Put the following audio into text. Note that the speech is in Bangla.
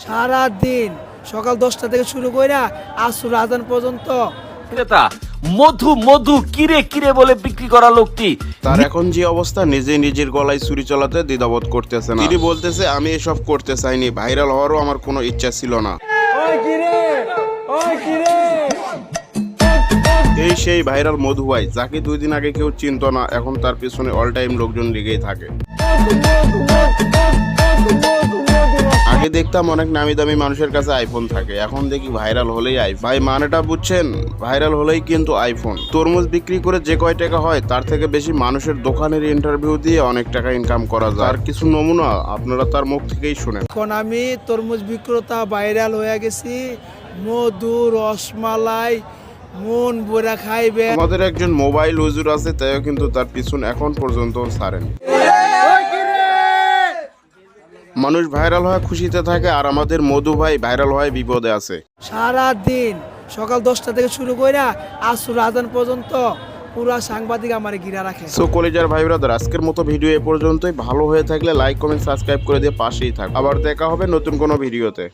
সারা দিন সকাল 10টা থেকে শুরু করে আসর আজান পর্যন্ত ক্রেতা মধু মধু কিরে কিরে বলে বিক্রি করা লোকটি তার এখন যে অবস্থা, নিজে নিজের গলায় ছুরি চালাতে দ্বিধাবোধ করতেছে না। তিনি বলতেছে, আমি এসব করতে চাইনি, ভাইরাল হওয়ারও আমার কোনো ইচ্ছা ছিল না। এই সেই ভাইরাল মধু ভাই, যাকে 2 দিন আগে কেউ চিনতো না, এখন তার পিছনে অল টাইম লোকজন লেগেই থাকে। আগে দেখতাম অনেক নামি দামি মানুষের কাছে আইফোন থাকে, এখন দেখি ভাইরাল হলেই আইফোন। ভাই মানেটা বুঝছেন? ভাইরাল হলেই কিন্তু আইফোন। তরমুজ বিক্রি করে যে কয় টাকা হয় তার থেকে বেশি মানুষের দোকানের ইন্টারভিউ দিয়ে অনেক টাকা ইনকাম করা যায়। আর কিছু নমুনা আপনারা তার মুখ থেকেই শুনেন। এখন আমি তরমুজ বিক্রেতা ভাইরাল হয়ে গেছি। মধু রসমালাই মন ভরা খাইবে। আমাদের একজন মোবাইল হুজুর আছে, তাইও কিন্তু তার পিছন এখন পর্যন্ত ছাড়েনি। মানুষ ভাইরাল হওয়া খুশিতে থাকে, আর আমাদের মধু ভাই ভাইরাল হওয়ায় বিপদে আছে। সারা দিন সকাল 10টা থেকে শুরু করে আসর আজান পর্যন্ত পুরা সাংবাদিক আমার ঘিরা রাখে। সো কলেজার ভাই ব্রাদার, আজকের মতো ভিডিও এ পর্যন্তই। ভালো হয়ে থাকলে লাইক কমেন্ট সাবস্ক্রাইব করে দিয়ে পাশেই থাক। আবার দেখা হবে নতুন কোনো ভিডিওতে।